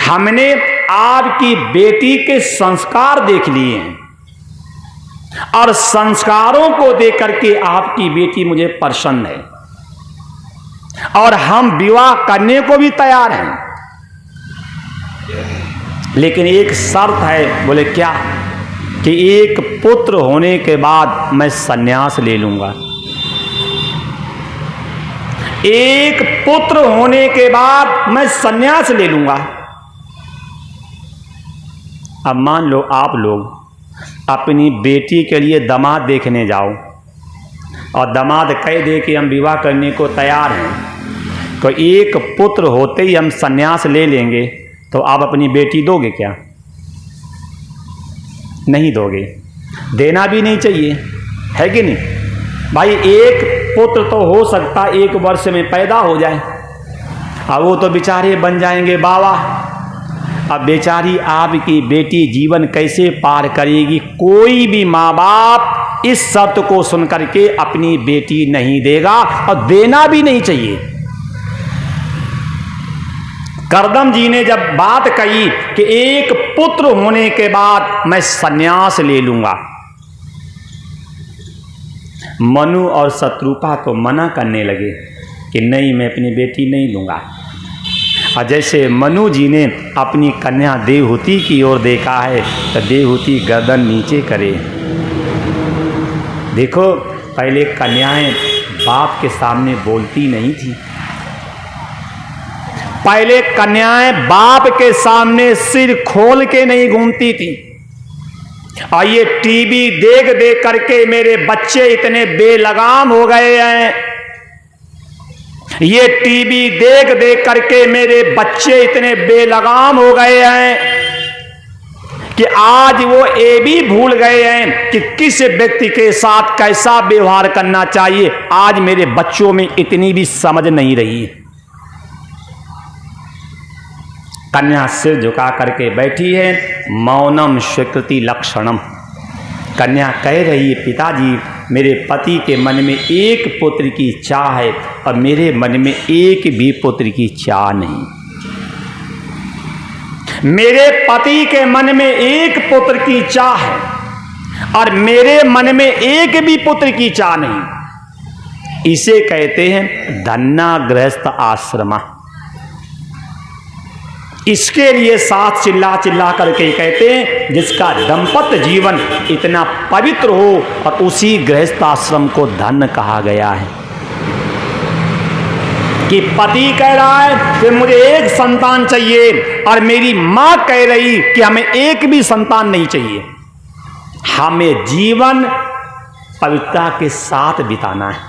हमने आपकी बेटी के संस्कार देख लिए हैं और संस्कारों को देख करके आपकी बेटी मुझे प्रसन्न है और हम विवाह करने को भी तैयार हैं। लेकिन एक शर्त है। बोले क्या? कि एक पुत्र होने के बाद मैं संन्यास ले लूंगा। एक पुत्र होने के बाद मैं संन्यास ले लूंगा। अब मान लो आप लोग अपनी बेटी के लिए दामाद देखने जाओ और दामाद कह दे कि हम विवाह करने को तैयार हैं, तो एक पुत्र होते ही हम संन्यास ले लेंगे, तो आप अपनी बेटी दोगे क्या? नहीं दोगे। देना भी नहीं चाहिए, है कि नहीं भाई? एक पुत्र तो हो सकता 1 वर्ष में पैदा हो जाए, अब वो तो बेचारे बन जाएंगे बाबा। अब बेचारी आपकी बेटी जीवन कैसे पार करेगी? कोई भी माँ बाप इस शर्त को सुनकर के अपनी बेटी नहीं देगा और देना भी नहीं चाहिए। करदम जी ने जब बात कही कि एक पुत्र होने के बाद मैं संन्यास ले लूंगा, मनु और शत्रुपा तो मना करने लगे कि नहीं, मैं अपनी बेटी नहीं लूंगा। और जैसे मनु जी ने अपनी कन्या देवहूति की ओर देखा है तो देवहूति गर्दन नीचे करे। देखो पहले कन्याएं बाप के सामने बोलती नहीं थी, पहले कन्याएं बाप के सामने सिर खोल के नहीं घूमती थी। और ये टीवी देख देख करके मेरे बच्चे इतने बेलगाम हो गए हैं, ये टीवी देख देख करके मेरे बच्चे इतने बेलगाम हो गए हैं कि आज वो ये भी भूल गए हैं कि किस व्यक्ति के साथ कैसा व्यवहार करना चाहिए। आज मेरे बच्चों में इतनी भी समझ नहीं रही। कन्या सिर झुका करके बैठी है, मौनम स्वीकृति लक्षणम। कन्या कह रही है पिताजी मेरे पति के मन में एक पुत्र की चाह है और मेरे मन में एक भी पुत्र की चाह नहीं। मेरे पति के मन में एक पुत्र की चाह है और मेरे मन में एक भी पुत्र की चाह नहीं। इसे कहते हैं धन्ना गृहस्थ आश्रमा। इसके लिए साथ चिल्ला चिल्ला करके कहते हैं जिसका दाम्पत्य जीवन इतना पवित्र हो, और उसी गृहस्थ आश्रम को धन्य कहा गया है। कि पति कह रहा है कि मुझे एक संतान चाहिए, और मेरी मां कह रही कि हमें एक भी संतान नहीं चाहिए, हमें जीवन पवित्रता के साथ बिताना है।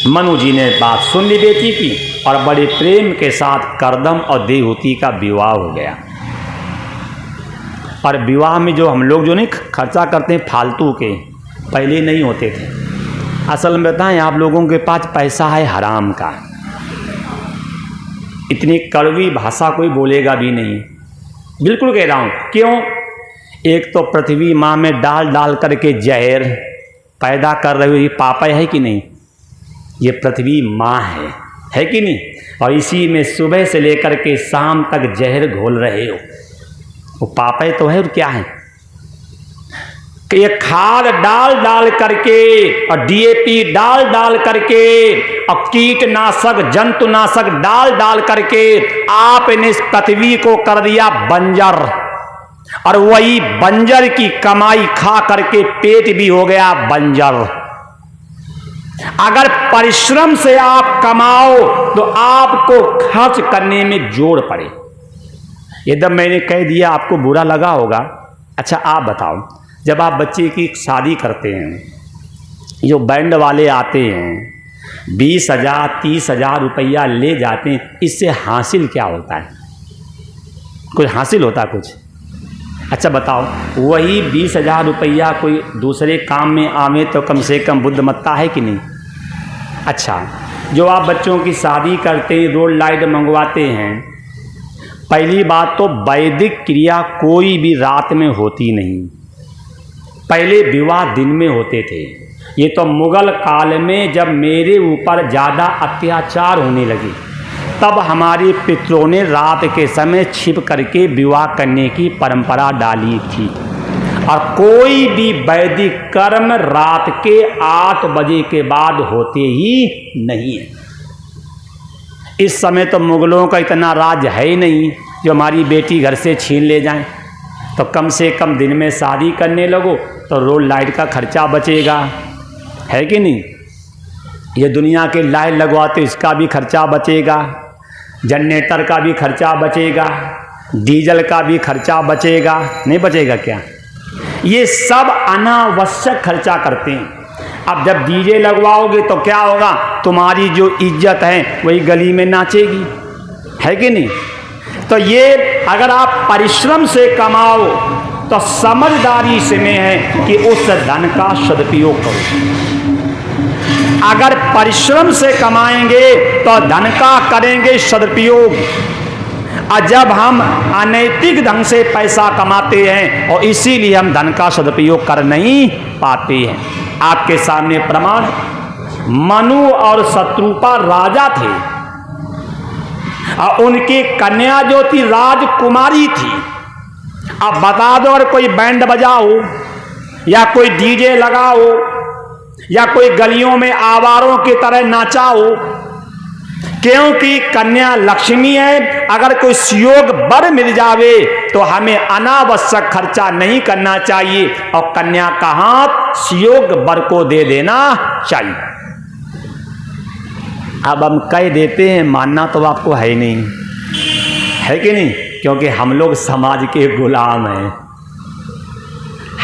मनु जी ने बात सुन ली बेटी की, और बड़े प्रेम के साथ करदम और देवहूति का विवाह हो गया। और विवाह में जो हम लोग जो नहीं खर्चा करते हैं फालतू के, पहले नहीं होते थे। असल में बताएं, आप लोगों के पास पैसा है हराम का। इतनी कड़वी भाषा कोई बोलेगा भी नहीं, बिल्कुल कह रहा हूँ। क्यों? एक तो पृथ्वी माँ में डाल डाल करके जहर पैदा कर रही हो, ये पाप है कि नहीं? ये पृथ्वी माँ है कि नहीं? और इसी में सुबह से लेकर के शाम तक जहर घोल रहे हो, वो पाप है तो है और क्या है? कि ये खाद डाल डाल करके और डीएपी डाल डाल करके और कीटनाशक जंतुनाशक डाल डाल करके आपने इस पृथ्वी को कर दिया बंजर, और वही बंजर की कमाई खा करके पेट भी हो गया बंजर। अगर परिश्रम से आप कमाओ तो आपको खर्च करने में जोड़ पड़े। एकदम मैंने कह दिया, आपको बुरा लगा होगा। अच्छा आप बताओ, जब आप बच्चे की शादी करते हैं, जो बैंड वाले आते हैं 20,000 30,000 रुपया ले जाते हैं, इससे हासिल क्या होता है? कुछ हासिल होता कुछ? अच्छा बताओ, वही 20,000 रुपया कोई दूसरे काम में आवे तो कम से कम बुद्धिमत्ता है कि नहीं? अच्छा, जो आप बच्चों की शादी करते हैं, रोड लाइट मंगवाते हैं, पहली बात तो वैदिक क्रिया कोई भी रात में होती नहीं। पहले विवाह दिन में होते थे। ये तो मुगल काल में जब मेरे ऊपर ज़्यादा अत्याचार होने लगे, तब हमारे पितरों ने रात के समय छिप करके विवाह करने की परंपरा डाली थी। और कोई भी वैदिक कर्म रात के 8 बजे के बाद होते ही नहीं है। इस समय तो मुगलों का इतना राज है ही नहीं जो हमारी बेटी घर से छीन ले जाएं। तो कम से कम दिन में शादी करने लगो तो रोड लाइट का खर्चा बचेगा, है कि नहीं? ये दुनिया के लाइट लगवाते इसका भी खर्चा बचेगा, जनरेटर का भी खर्चा बचेगा, डीजल का भी खर्चा बचेगा, नहीं बचेगा क्या? ये सब अनावश्यक खर्चा करते हैं। अब जब डीजे लगवाओगे तो क्या होगा? तुम्हारी जो इज्जत है वही गली में नाचेगी, है कि नहीं? तो ये अगर आप परिश्रम से कमाओ तो समझदारी से में है कि उस धन का सदुपयोग करो। अगर परिश्रम से कमाएंगे तो धन का करेंगे सदुपयोग। और जब हम अनैतिक ढंग से पैसा कमाते हैं और इसीलिए हम धन का सदुपयोग कर नहीं पाते हैं। आपके सामने प्रमाण, मनु और शत्रुपा राजा थे और उनकी कन्या जो थी राजकुमारी थी। अब बता दो, अगर कोई बैंड बजाओ या कोई डीजे लगाओ या कोई गलियों में आवारों की तरह नाचाओ, क्योंकि कन्या लक्ष्मी है। अगर कोई सुयोग वर मिल जावे तो हमें अनावश्यक खर्चा नहीं करना चाहिए और कन्या का हाथ सुयोग वर को दे देना चाहिए। अब हम कह देते हैं, मानना तो आपको है ही नहीं, है कि नहीं? क्योंकि हम लोग समाज के गुलाम हैं।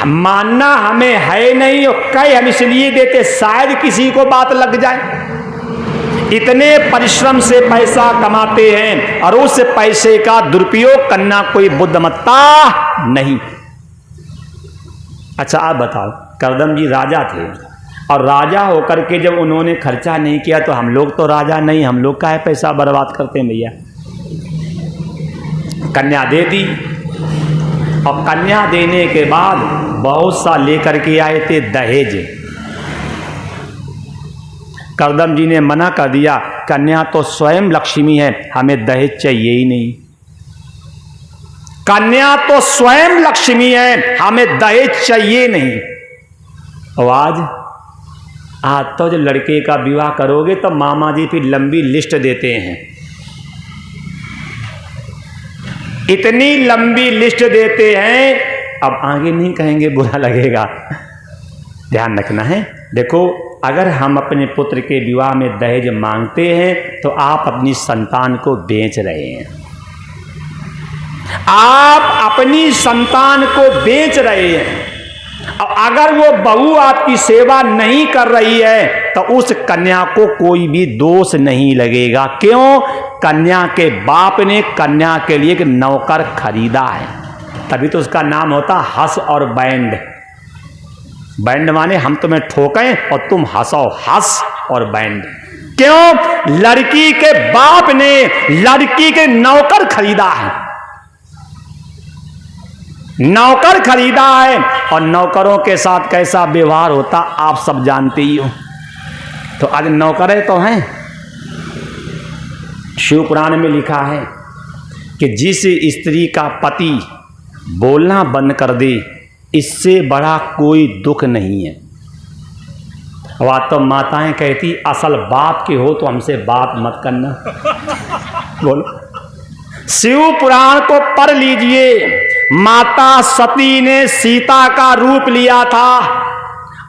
मानना हमें है नहीं और कह हम इसलिए देते शायद किसी को बात लग जाए। इतने परिश्रम से पैसा कमाते हैं और उस पैसे का दुरुपयोग करना कोई बुद्धिमत्ता नहीं। अच्छा आप बताओ, करदम जी राजा थे और राजा होकर के जब उन्होंने खर्चा नहीं किया तो हम लोग तो राजा नहीं, हम लोग का है पैसा बर्बाद करते हैं भैया। कन्या दे दी और कन्या देने के बाद बहुत सा लेकर के आए थे दहेज। करदम जी ने मना कर दिया, कन्या तो स्वयं लक्ष्मी है, हमें दहेज चाहिए ही नहीं। कन्या तो स्वयं लक्ष्मी है, हमें दहेज चाहिए नहीं। और आज तो जब लड़के का विवाह करोगे तो मामा जी फिर लंबी लिस्ट देते हैं इतनी लंबी लिस्ट देते हैं, अब आगे नहीं कहेंगे, बुरा लगेगा, ध्यान रखना है। देखो, अगर हम अपने पुत्र के विवाह में दहेज मांगते हैं तो आप अपनी संतान को बेच रहे हैं, आप अपनी संतान को बेच रहे हैं। और अगर वो बहू आपकी सेवा नहीं कर रही है तो उस कन्या को कोई भी दोष नहीं लगेगा। क्यों? कन्या के बाप ने कन्या के लिए एक नौकर खरीदा है, तभी तो उसका नाम होता हंस और बैंड। बैंड माने हम तुम्हें ठोकें और तुम हंसो, हंस और बैंड। क्यों? लड़की के बाप ने लड़की के नौकर खरीदा है, नौकर खरीदा है। और नौकरों के साथ कैसा व्यवहार होता आप सब जानते ही हो। तो आज नौकरें तो हैं। शिव पुराण में लिखा है कि जिस स्त्री का पति बोलना बंद कर दे, इससे बड़ा कोई दुख नहीं है। वह तो माताएं कहती असल बाप के हो तो हमसे बात मत करना। बोलो, शिव पुराण को पढ़ लीजिए। माता सती ने सीता का रूप लिया था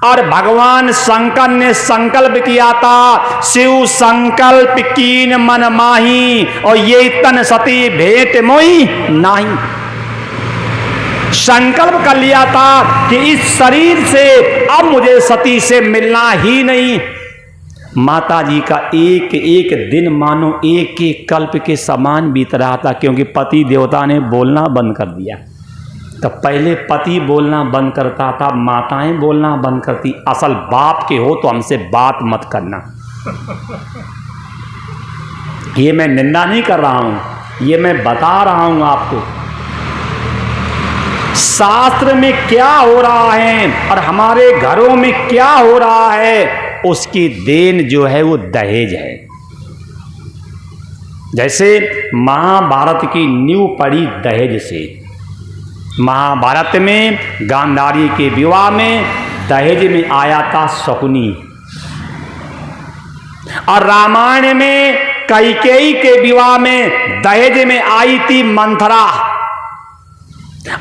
और भगवान शंकर ने संकल्प किया था, शिव संकल्प कीन मन माही और ये तन सती भेंट मोई नहीं। संकल्प कर लिया था कि इस शरीर से अब मुझे सती से मिलना ही नहीं। माता जी का एक एक दिन मानो एक एक कल्प के समान बीत रहा था, क्योंकि पति देवता ने बोलना बंद कर दिया। तो पहले पति बोलना बंद करता था, माताएं बोलना बंद करती। असल बाप के हो तो हमसे बात मत करना। ये मैं निंदा नहीं कर रहा हूं, ये मैं बता रहा हूं आपको शास्त्र में क्या हो रहा है और हमारे घरों में क्या हो रहा है। उसकी देन जो है वो दहेज है। जैसे महाभारत की नींव पड़ी दहेज से। महाभारत में गांधारी के विवाह में दहेज में आया था शकुनी, और रामायण में कैकेयी के विवाह में दहेज में आई थी मंथरा।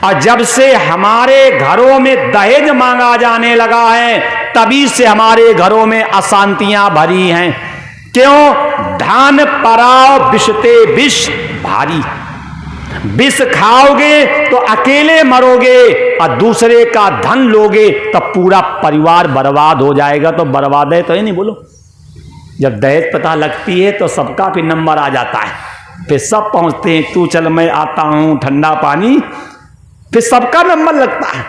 और जब से हमारे घरों में दहेज मांगा जाने लगा है, तभी से हमारे घरों में अशांतियां भरी हैं। क्यों? धन पराव विषते विष भारी। विष खाओगे तो अकेले मरोगे और दूसरे का धन लोगे तो पूरा परिवार बर्बाद हो जाएगा। तो बर्बाद है तो ही नहीं बोलो। जब दहेज पता लगती है तो सबका फिर नंबर आ जाता है, फिर सब पहुंचते हैं, तू चल मैं आता हूं, ठंडा पानी, फिर सबका नंबर लगता है।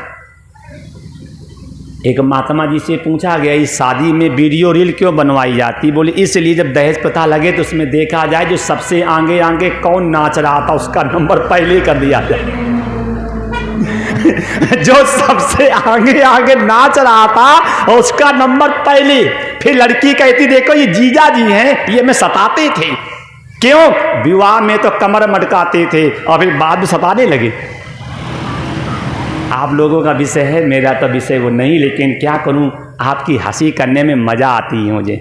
एक महात्मा जी से पूछा गया, इस शादी में वीडियो रील क्यों बनवाई जाती? बोले इसलिए जब दहेज पता लगे तो उसमें देखा जाए जो सबसे आगे आगे कौन नाच रहा था उसका नंबर पहले कर दिया जाए। जो सबसे आगे आगे नाच रहा था उसका नंबर पहले। फिर लड़की कहती देखो ये जीजा जी हैं, ये मैं सताते थे। क्यों? विवाह में तो कमर मटकाते थे और फिर बाद में सताने लगे। आप लोगों का विषय है, मेरा तो विषय वो नहीं, लेकिन क्या करूं, आपकी हंसी करने में मजा आती है मुझे।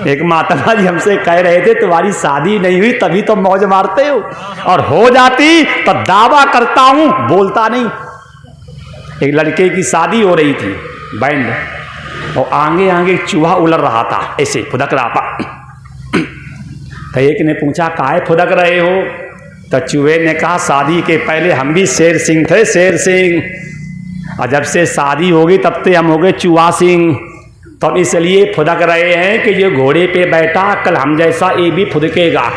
एक महात्मा जी हमसे कह रहे थे तुम्हारी शादी नहीं हुई तभी तो मौज मारते हो, और हो जाती तो दावा करता हूं बोलता नहीं। एक लड़के की शादी हो रही थी, बैंड, और आगे आगे चूहा उलर रहा था, ऐसे फुदक रहा था। तो एक ने पूछा काहे फुदक रहे हो? तो चूहे ने कहा शादी के पहले हम भी शेर सिंह थे, शेर सिंह, और जब से शादी होगी तब से हम हो गए चूहा सिंह। तो इसलिए फुदक रहे हैं कि ये घोड़े पे बैठा कल हम जैसा ये भी फुदकेगा।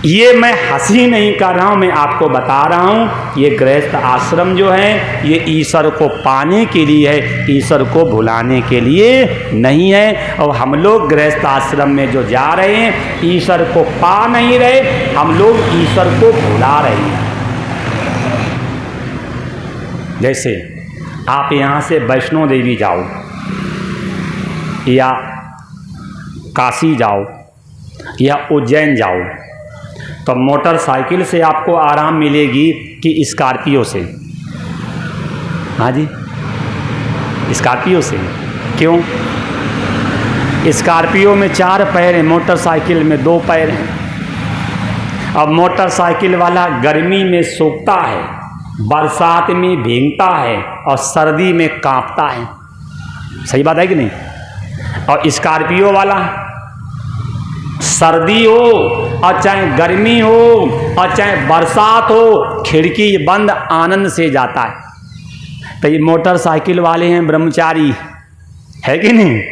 ये मैं हंसी नहीं कर रहा हूँ, मैं आपको बता रहा हूँ। ये गृहस्थ आश्रम जो है ये ईश्वर को पाने के लिए है, ईश्वर को भुलाने के लिए नहीं है। और हम लोग गृहस्थ आश्रम में जो जा रहे हैं ईश्वर को पा नहीं रहे, हम लोग ईश्वर को भुला रहे हैं। जैसे आप यहाँ से वैष्णो देवी जाओ या काशी जाओ या उज्जैन जाओ तो मोटरसाइकिल से आपको आराम मिलेगी कि स्कॉर्पियो से? हाँ जी, स्कॉर्पियो से। क्यों? स्कॉर्पियो में 4 पैर हैं, मोटरसाइकिल में 2 पैर हैं। अब मोटरसाइकिल वाला गर्मी में सूखता है, बरसात में भीगता है और सर्दी में कांपता है। सही बात है कि नहीं? और स्कॉर्पियो वाला सर्दी हो और चाहे गर्मी हो और चाहे बरसात हो, खिड़की बंद आनंद से जाता है। तो ये मोटरसाइकिल वाले हैं ब्रह्मचारी, है कि नहीं?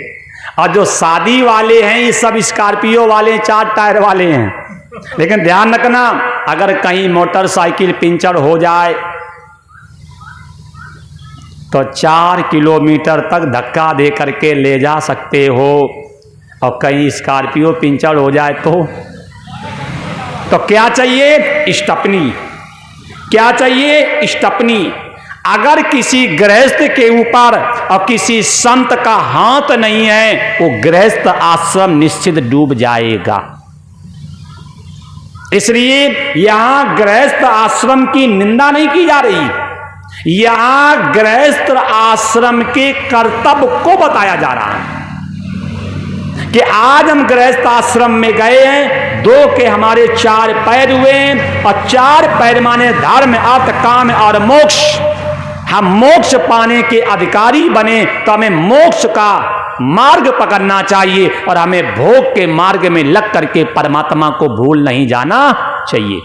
और जो शादी वाले हैं ये सब स्कॉर्पियो वाले, 4 टायर वाले हैं। लेकिन ध्यान रखना, अगर कहीं मोटरसाइकिल पंचर हो जाए तो 4 किलोमीटर तक धक्का दे करके ले जा सकते हो, और कहीं स्कॉर्पियो पंचर हो जाए तो क्या चाहिए? स्टपनी। क्या चाहिए? स्टपनी। अगर किसी गृहस्थ के ऊपर और किसी संत का हाथ नहीं है, वो गृहस्थ आश्रम निश्चित डूब जाएगा। इसलिए यहां गृहस्थ आश्रम की निंदा नहीं की जा रही, यहां गृहस्थ आश्रम के कर्तव्य को बताया जा रहा है कि आज हम गृहस्थ आश्रम में गए हैं, 2 के हमारे 4 पैर हुए हैं, और 4 पैर माने धर्म, अर्थ, काम और मोक्ष। हम मोक्ष पाने के अधिकारी बने तो हमें मोक्ष का मार्ग पकड़ना चाहिए और हमें भोग के मार्ग में लग करके परमात्मा को भूल नहीं जाना चाहिए।